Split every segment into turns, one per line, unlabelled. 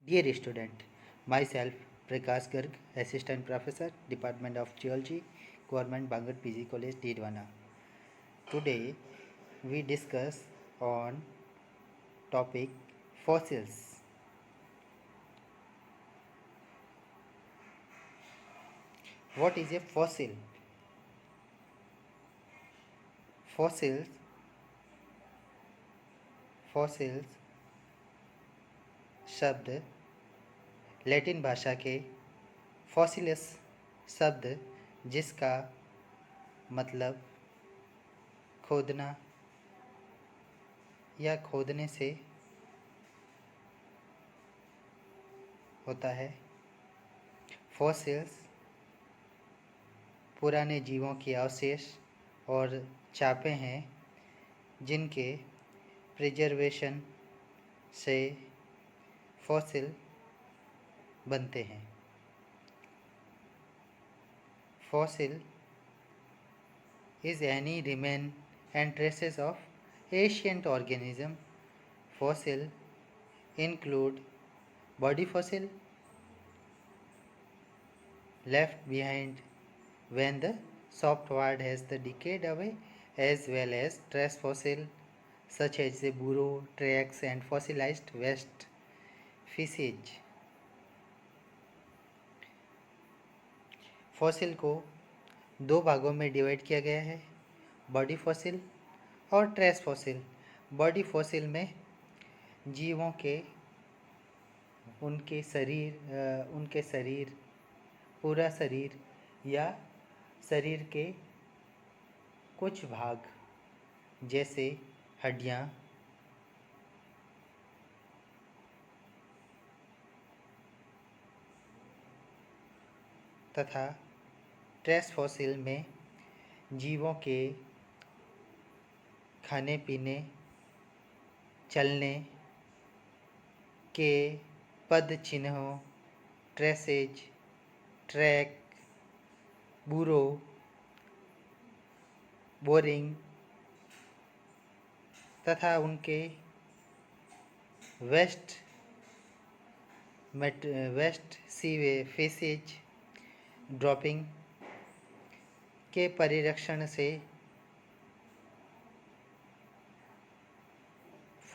Dear student, myself Prakash Garg, Assistant Professor, Department of Geology, Government Bangalore PG College, Didwana. Today we discuss on topic fossils. What is a fossil? Fossils fossils शब्द Latin भाषा के फॉसिलस शब्द जिसका मतलब खोदना या खोदने से होता है। फॉसिल्स पुराने जीवों के अवशेष और चापे हैं जिनके प्रिजर्वेशन से फॉसिल बनते हैं। Fossil is any remain and traces of ancient organism. Fossil include body fossil left behind when the softwood has the decayed away, as well as trace fossil such as the burrow tracks and fossilized waste species. Fossil को दो भागों में divide किया गया है, body fossil और trace fossil. Body fossil में जीवों के उनके शरीर पूरा शरीर या शरीर के कुछ भाग जैसे हड्डियाँ, तथा ट्रेस फॉसिल में जीवों के खाने पीने, चलने के पद चिन्हों, ट्रेसेज, ट्रैक, बुरो, बोरिंग तथा उनके वेस्ट फेसेज ड्रॉपिंग के परिरक्षण से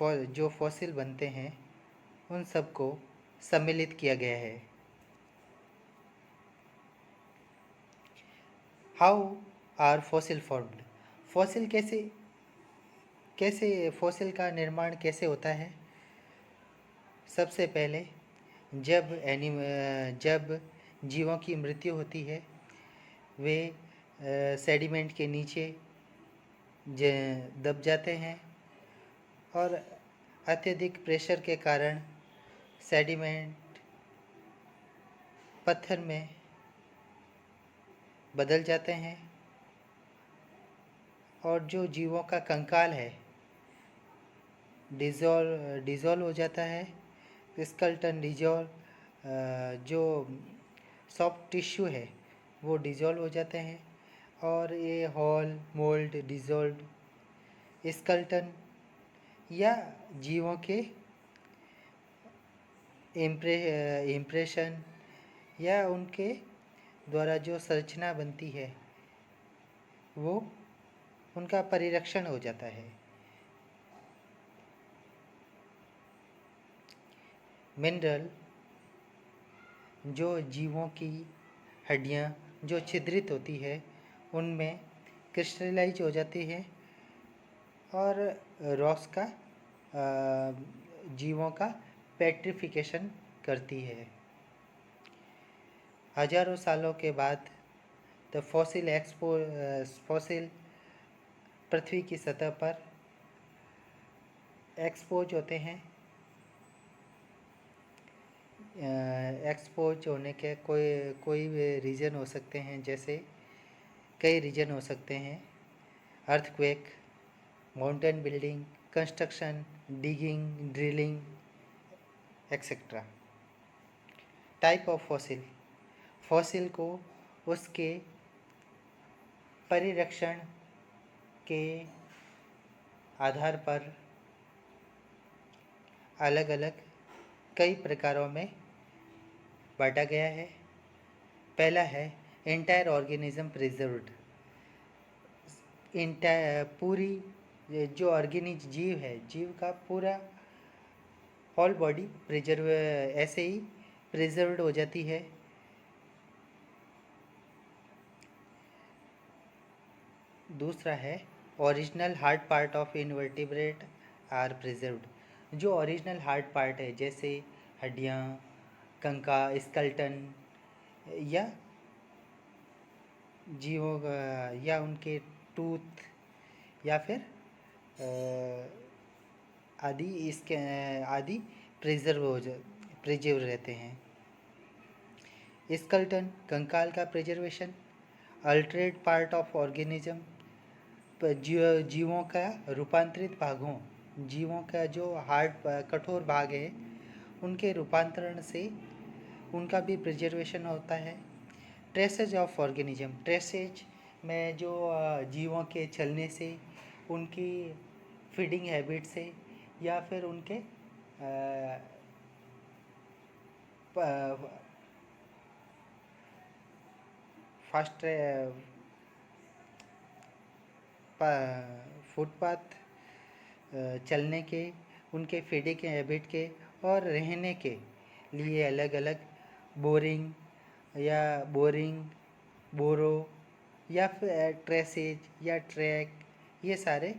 जो फॉसिल बनते हैं उन सबको सम्मिलित किया गया है। How are fossil formed? Fossil कैसे फॉसिल का निर्माण कैसे होता है? सबसे पहले जब जीवों की मृत्यु होती है वे सेडिमेंट के नीचे दब जाते हैं और अत्यधिक प्रेशर के कारण सेडिमेंट पत्थर में बदल जाते हैं और जो जीवों का कंकाल है डिज़ोल्व हो जाता है। स्केलेटन डिज़ोल्व, जो सॉफ्ट टिश्यू है वो डिज़ोल्व हो जाते हैं और ये हॉल मोल्ड डिज़ोल्व स्केलेटन या जीवों के इम्प्रेशन या उनके द्वारा जो संरचना बनती है वो उनका परिरक्षण हो जाता है। मिनरल जो जीवों की हड्डियाँ जो छिद्रित होती है उनमें क्रिस्टलाइज हो जाती है और रॉक्स का जीवों का पेट्रिफिकेशन करती है। हजारों सालों के बाद फॉसिल पृथ्वी की सतह पर एक्सपोज होते हैं। एक्सपोज होने के कोई रीज़न हो सकते हैं, जैसे कई रीज़न हो सकते हैं: earthquake, mountain building, construction, digging, drilling etcetera. Type of fossil: fossil को उसके परिरक्षण के आधार पर अलग अलग कई प्रकारों में बांटा गया है। पहला है एंटायर ऑर्गेनिज्म प्रिजर्व्ड। पूरी जो ऑर्गेनिक जीव है, जीव का पूरा होल बॉडी प्रिजर्व ऐसे ही प्रिजर्व्ड हो जाती है। दूसरा है original hard part of invertebrate are preserved. जो ओरिजिनल हार्ड पार्ट है, जैसे हड्डियाँ, कंकाल, स्केलेटन या जीवों या उनके टूथ या फिर आदि प्रिजर्व रहते हैं। स्केलेटन कंकाल का प्रिजर्वेशन। अल्टरेड पार्ट ऑफ ऑर्गेनिज्म, जीवों का रूपांतरित भागों, जीवों का जो हार्ड कठोर भाग है उनके रूपांतरण से उनका भी प्रिजर्वेशन होता है। ट्रेसेज ऑफ ऑर्गेनिज्म, ट्रेसेज में जो जीवों के चलने से, उनकी फीडिंग हैबिट से या फिर उनके फास्ट फुटपाथ चलने के, उनके फीडिंग हैबिट के और रहने के लिए अलग अलग बोरिंग, बोरो या फिर ट्रेसेज या ट्रैक, ये सारे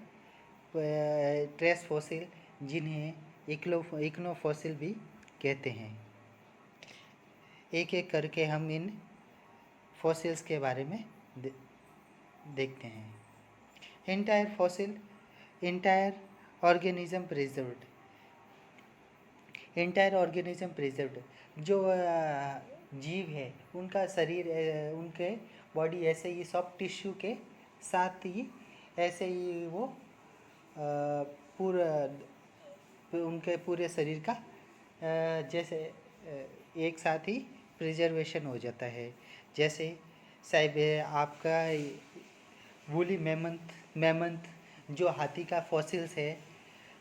ट्रेस फॉसिल जिन्हें इक्नो फॉसिल भी कहते हैं। एक एक करके हम इन फॉसिल्स के बारे में देखते हैं। Entire fossil, entire organism preserved. Entire organism preserved, जो जीव है उनका शरीर, उनके बॉडी ऐसे ही सॉफ्ट टिश्यू के साथ ही ऐसे ही वो पूरा उनके पूरे शरीर का जैसे एक साथ ही प्रिजर्वेशन हो जाता है। जैसे आपका वूली मैमंथ जो हाथी का फॉसिल्स है,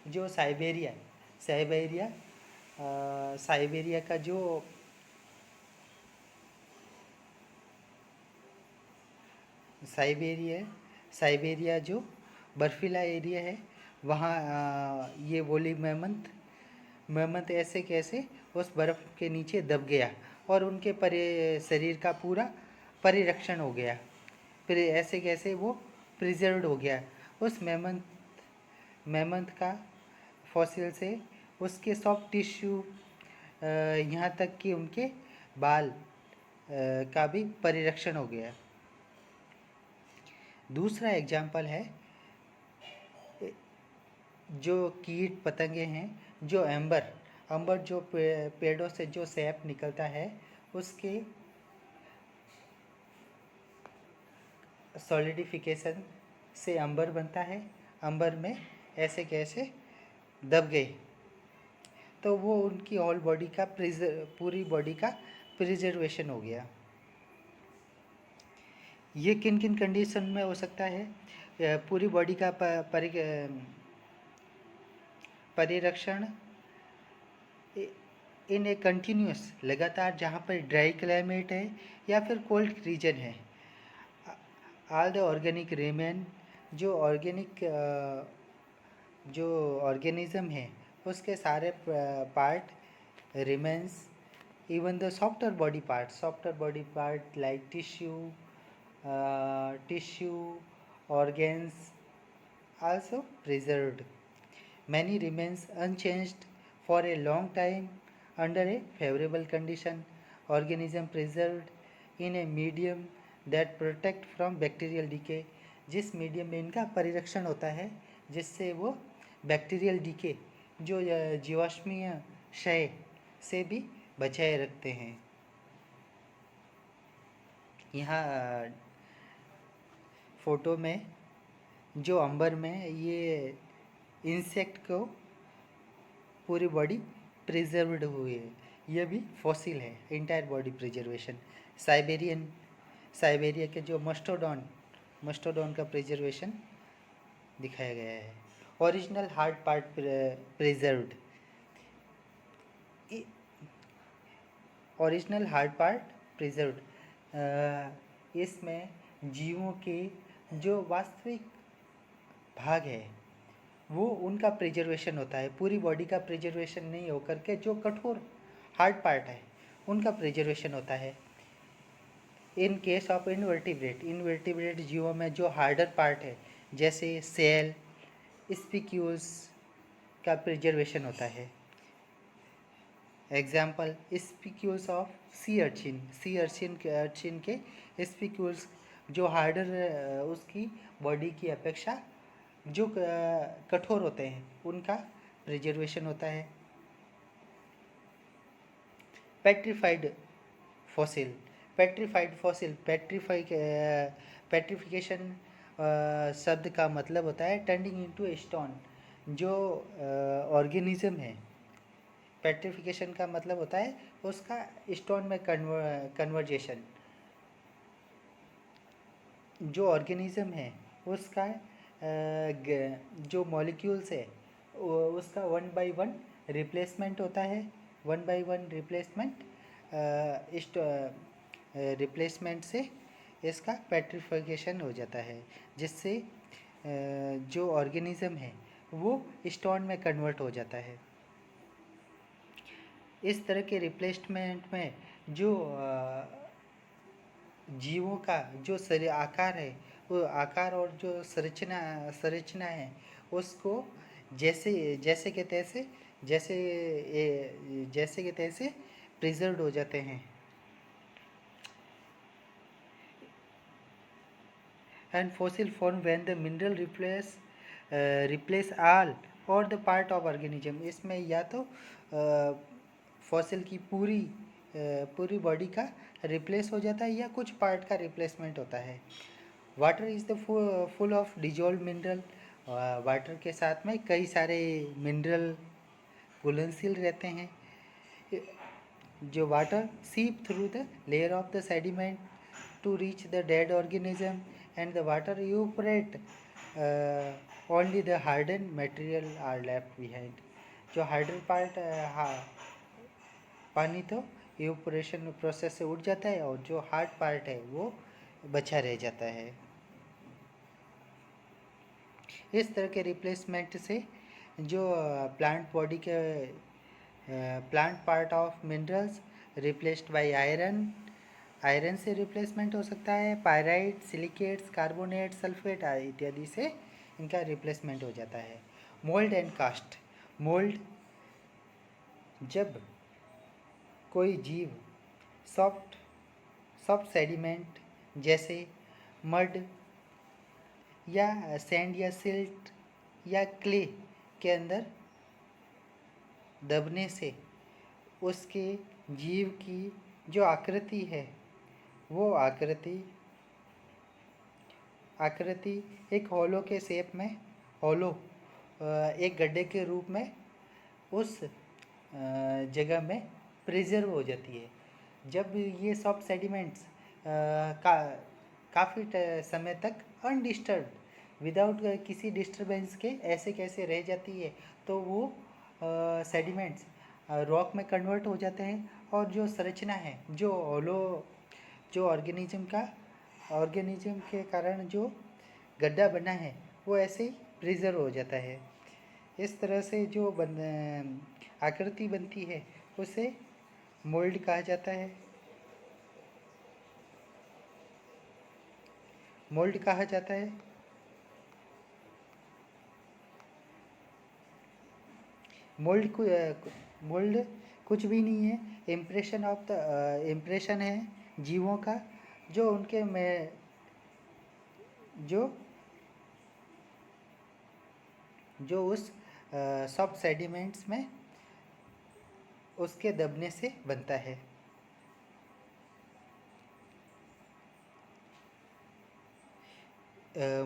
जो साइबेरिया का जो साइबेरिया जो बर्फीला एरिया है, वहाँ ये वूली मैमंथ ऐसे कैसे उस बर्फ़ के नीचे दब गया और उनके शरीर का पूरा परिरक्षण हो गया। फिर ऐसे कैसे वो प्रिजर्व्ड हो गया। उस मैमंथ का फॉसिल से उसके सॉफ्ट टिश्यू, यहाँ तक कि उनके बाल का भी परिरक्षण हो गया। दूसरा एग्जाम्पल है जो कीट पतंगे हैं, जो अंबर जो पेड़ों से जो सैप निकलता है, उसके सॉलिडिफिकेशन से अंबर बनता है। अंबर में ऐसे कैसे दब गए तो वो उनकी ऑल बॉडी का पूरी बॉडी का प्रिजर्वेशन हो गया। ये किन किन कंडीशन में हो सकता है? पूरी बॉडी का परिरक्षण इन ए कंटिन्यूस, लगातार, जहाँ पर ड्राई क्लाइमेट है या फिर कोल्ड रीजन है। ऑल द ऑर्गेनिक रिमेन, जो ऑर्गेनिज्म है उसके सारे part remains, even the softer body part like tissue organs also preserved. Many remains unchanged for a long time under a favorable condition. Organism preserved in a medium that protect from bacterial decay. जिस medium में इनका परिरक्षण होता है जिससे वो bacterial DK, जो जीवाश्मीय क्षय से भी बचाए रखते हैं। यहाँ फोटो में जो अंबर में ये इंसेक्ट को पूरी बॉडी प्रिजर्व्ड हुई है, यह भी फॉसिल है। Entire body preservation. साइबेरिया के जो मस्टोडॉन का प्रिजर्वेशन दिखाया गया है। Original hard part preserved. Original hard part preserved. इसमें जीवों के जो वास्तविक भाग है वो उनका प्रिजर्वेशन होता है, पूरी बॉडी का प्रिजर्वेशन नहीं होकर के जो कठोर हार्ड पार्ट है उनका प्रिजर्वेशन होता है। इन केस ऑफ इनवर्टिब्रेट जीवों में जो हार्डर पार्ट है जैसे सेल, स्पिक्यूल्स का प्रिजर्वेशन होता है। Example spicules of sea urchin के स्पिक्यूल्स जो हार्डर उसकी बॉडी की अपेक्षा जो कठोर होते हैं उनका प्रिजर्वेशन होता है। पेट्रीफाइड फॉसिल पेट्रिफिकेशन शब्द का मतलब होता है टर्निंग इनटू स्टोन। जो ऑर्गेनिज्म है, पेट्रिफिकेशन का मतलब होता है उसका स्टोन में कन्वर्जेशन। जो ऑर्गेनिज्म है उसका जो मॉलिक्यूल्स है उसका 1 by 1 रिप्लेसमेंट होता है। 1 by 1 रिप्लेसमेंट से इसका पेट्रिफिकेशन हो जाता है, जिससे जो ऑर्गेनिज्म है वो स्टोन में कन्वर्ट हो जाता है। इस तरह के रिप्लेसमेंट में जो जीवों का जो शरीर आकार है वो आकार और जो संरचना है उसको जैसे के तैसे प्रिजर्व हो जाते हैं। And fossil form when the mineral replace all और द पार्ट ऑफ ऑर्गेनिज्म। इसमें या तो फॉसिल की पूरी बॉडी का रिप्लेस हो जाता है या कुछ पार्ट का रिप्लेसमेंट होता है। Water is the full of dissolve mineral. Water के साथ में कई सारे मिनरल घुलनशील रहते हैं। जो water seep through the layer of the sediment to reach the dead organism and the water evaporate only the harden material are left behind. जो हार्डन पार्ट पानी तो इवेपोरेशन प्रोसेस से उड़ जाता है और जो हार्ड पार्ट है वो बचा रह जाता है। इस तरह के रिप्लेसमेंट से जो प्लांट बॉडी के plant part of minerals replaced by iron से रिप्लेसमेंट हो सकता है। पायराइट, सिलिकेट्स, कार्बोनेट, सल्फेट इत्यादि से इनका रिप्लेसमेंट हो जाता है। Mould and cast. मोल्ड जब कोई जीव सॉफ्ट सेडिमेंट जैसे मड या सैंड या सिल्ट या क्ले के अंदर दबने से उसके जीव की जो आकृति है वो आकृति एक हॉलो के शेप में एक गड्ढे के रूप में उस जगह में प्रिजर्व हो जाती है। जब ये सॉफ्ट सेडिमेंट्स काफ़ी समय तक अनडिस्टर्ब विदाउट किसी डिस्टरबेंस के ऐसे कैसे रह जाती है तो वो सेडिमेंट्स रॉक में कन्वर्ट हो जाते हैं और जो संरचना है जो ऑर्गेनिज्म के कारण जो गड्ढा बना है वो ऐसे ही प्रिजर्व हो जाता है। इस तरह से जो आकृति बनती है उसे मोल्ड कहा जाता है। मोल्ड कुछ भी नहीं है, इम्प्रेशन है जीवों का जो उनके में जो उस सॉफ्ट सेडिमेंट्स में उसके दबने से बनता है।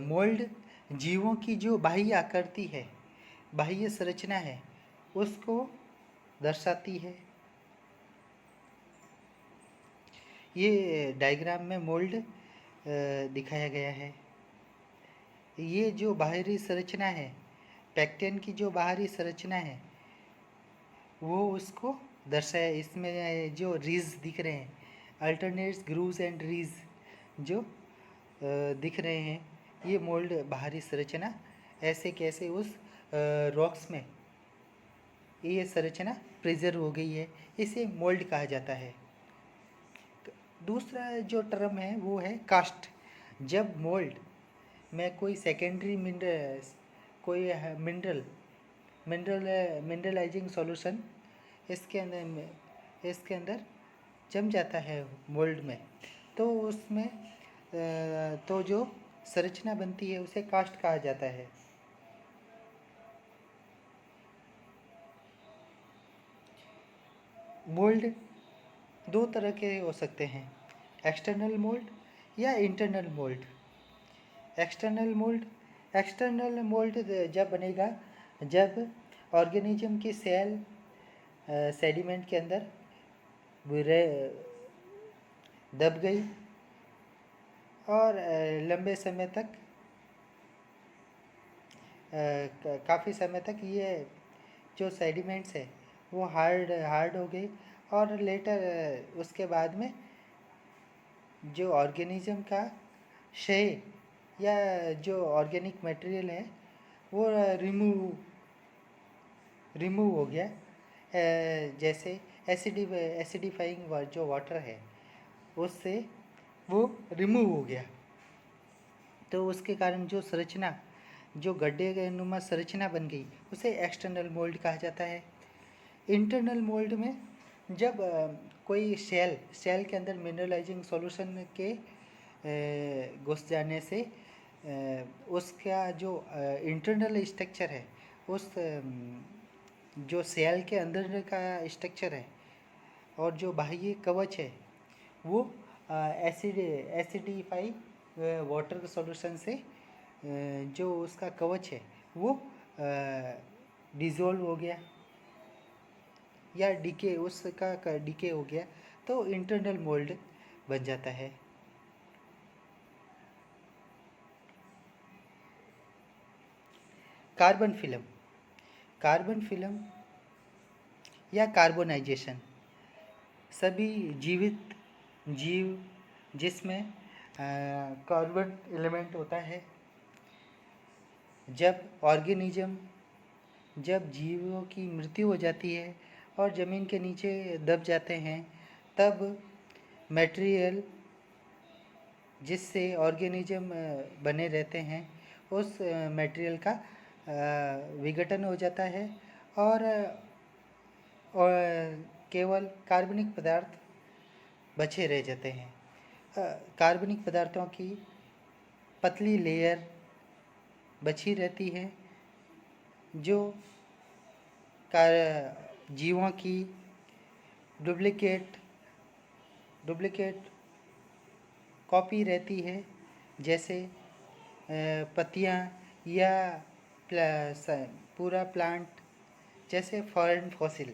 मोल्ड जीवों की जो बाह्य आकृति है, बाह्य संरचना है उसको दर्शाती है। ये डायग्राम में मोल्ड दिखाया गया है। ये जो बाहरी संरचना है, पैक्टियन की जो बाहरी संरचना है वो उसको दर्शाया। इसमें जो रीज दिख रहे हैं, अल्टरनेट्स ग्रूव्स एंड रीज जो दिख रहे हैं, ये मोल्ड बाहरी संरचना ऐसे कैसे उस रॉक्स में ये संरचना प्रिजर्व हो गई है, इसे मोल्ड कहा जाता है। दूसरा जो टर्म है वो है कास्ट। जब मोल्ड में कोई सेकेंडरी मिनरल, कोई मिनरलाइजिंग सॉल्यूशन इसके अंदर जम जाता है मोल्ड में, तो उसमें तो जो संरचना बनती है उसे कास्ट कहा जाता है। मोल्ड दो तरह के हो सकते हैं, एक्सटर्नल मोल्ड या इंटरनल मोल्ड। एक्सटर्नल मोल्ड जब बनेगा जब ऑर्गेनिज्म की सेल सेडिमेंट के अंदर दब गई और लंबे समय तक काफ़ी समय तक ये जो सेडिमेंट्स है वो हार्ड हो गई, और लेटर उसके बाद में जो ऑर्गेनिज्म का क्षय या जो ऑर्गेनिक मटेरियल है वो रिमूव हो गया। जैसे एसिडिफाइंग जो वाटर है उससे वो रिमूव हो गया, तो उसके कारण जो संरचना, जो गड्ढे नुमा संरचना बन गई, उसे एक्सटर्नल मोल्ड कहा जाता है। इंटरनल मोल्ड में जब कोई सेल के अंदर मिनरलाइजिंग सॉल्यूशन के घुस जाने से उसका जो इंटरनल स्ट्रक्चर है, उस जो सेल के अंदर का स्ट्रक्चर है और जो बाह्य कवच है वो एसिडिफाई वाटर सॉल्यूशन से जो उसका कवच है वो डिज़ोल्व हो गया या डीके, उसका डीके हो गया, तो इंटरनल मोल्ड बन जाता है। कार्बन फिल्म या कार्बोनाइजेशन, सभी जीवित जीव जिसमें कार्बन एलिमेंट होता है, जब जीवों की मृत्यु हो जाती है और ज़मीन के नीचे दब जाते हैं, तब मटेरियल जिससे ऑर्गेनिज्म बने रहते हैं उस मटेरियल का विघटन हो जाता है और केवल कार्बनिक पदार्थ बचे रह जाते हैं। कार्बनिक पदार्थों की पतली लेयर बची रहती है जो जीवों की डुप्लिकेट कॉपी रहती है, जैसे पत्तियाँ या पूरा प्लांट, जैसे फॉरेन फॉसिल।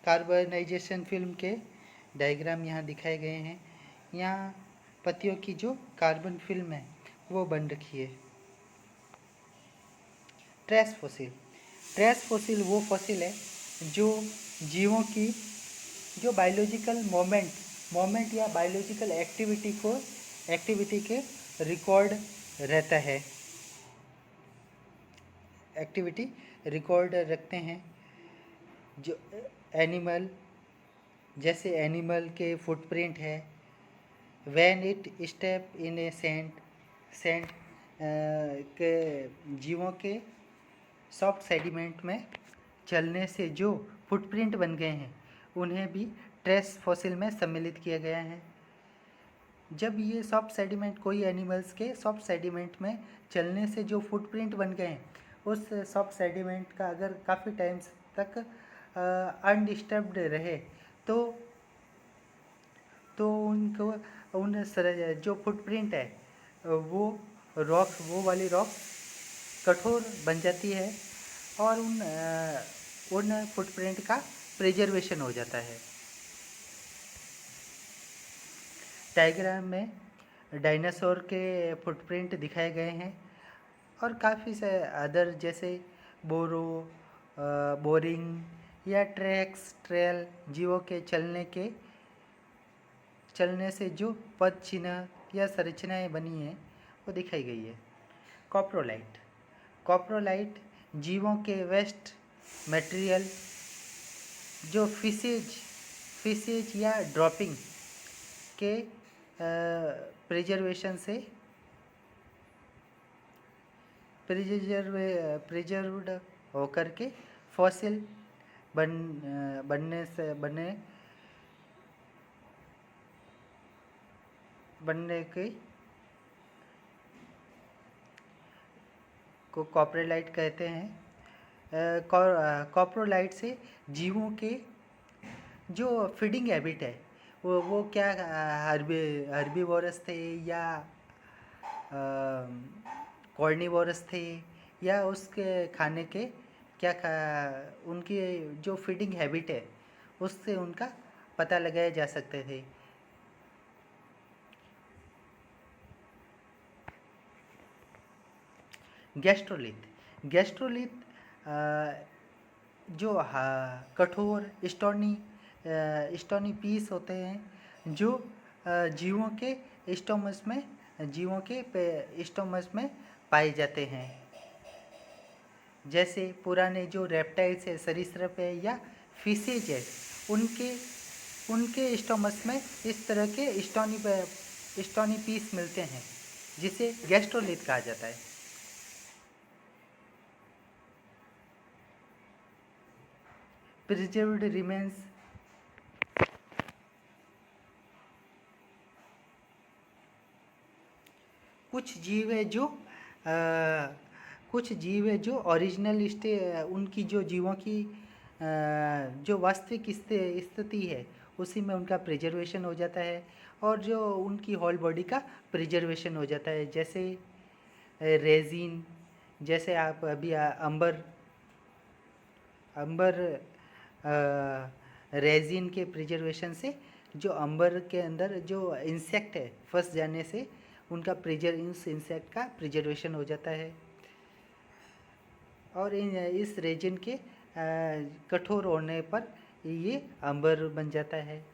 कार्बनाइजेशन फिल्म के डायग्राम यहाँ दिखाए गए हैं। यहाँ पत्तियों की जो कार्बन फिल्म है वो बन रखी है। ट्रेस फॉसिल वो फॉसिल है जो जीवों की जो बायोलॉजिकल मोमेंट या बायोलॉजिकल एक्टिविटी के रिकॉर्ड रहता है, एक्टिविटी रिकॉर्ड रखते हैं। जो एनिमल, जैसे एनिमल के फुटप्रिंट है, when it step in A sand के जीवों के सॉफ्ट सेडिमेंट में चलने से जो फुटप्रिंट बन गए हैं उन्हें भी ट्रेस फॉसिल में सम्मिलित किया गया है। जब ये सॉफ्ट सेडिमेंट, कोई एनिमल्स के सॉफ्ट सेडिमेंट में चलने से जो फुटप्रिंट बन गए हैं, उस सॉफ्ट सेडिमेंट का अगर काफ़ी टाइम्स तक अनडिस्टर्ब्ड रहे तो उनको जो फुटप्रिंट है वो वाली रॉक कठोर बन जाती है और उन फुटप्रिंट का प्रिजर्वेशन हो जाता है। डायग्राम में डायनासोर के फुटप्रिंट दिखाए गए हैं और काफ़ी से अदर, जैसे बोरिंग या ट्रैक्स ट्रेल जीवों के चलने से जो पद चिन्ह या संरचनाएं बनी हैं वो दिखाई गई है। कॉप्रोलाइट जीवों के वेस्ट मटेरियल जो फिशेज या ड्रॉपिंग के प्रिजर्वेशन से प्रिजर्व्ड होकर के फॉसिल बनने के को कॉप्रोलाइट कहते हैं। कॉप्रोलाइट से जीवों के जो फीडिंग हैबिट है वो क्या हर्बीवोरस थे या कॉर्निवोरस थे या उसके खाने के उनकी जो फीडिंग हैबिट है उससे उनका पता लगाया जा सकते थे। गैस्ट्रोलिथ जो कठोर स्टोनी पीस होते हैं जो जीवों के स्टोमस में पाए जाते हैं। जैसे पुराने जो रेप्टाइल्स है, सरीसृप है या फिशेज है, उनके स्टोमस में इस तरह के स्टोनी पीस मिलते हैं जिसे गैस्ट्रोलिथ कहा जाता है। प्रिजर्व्ड रिमेन्स कुछ जीव है जो ओरिजिनल उनकी जो जीवों की जो वास्तविक स्थिति है उसी में उनका प्रिजर्वेशन हो जाता है और जो उनकी होल बॉडी का प्रिजर्वेशन हो जाता है। जैसे रेजिन, जैसे आप अभी अंबर रेजिन के प्रिजर्वेशन से जो अंबर के अंदर जो इंसेक्ट है फंस जाने से उनका इस इंसेक्ट का प्रिजर्वेशन हो जाता है और इस रेजिन के कठोर होने पर ये अंबर बन जाता है।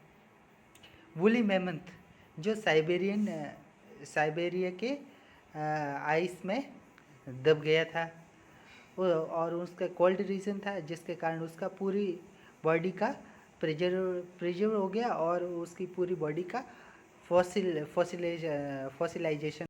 वुली मैमथ जो साइबेरिया के आइस में दब गया था और उसका कोल्ड रीजन था जिसके कारण उसका पूरी बॉडी का प्रिजर्व हो गया और उसकी पूरी बॉडी का फॉसिलाइजेशन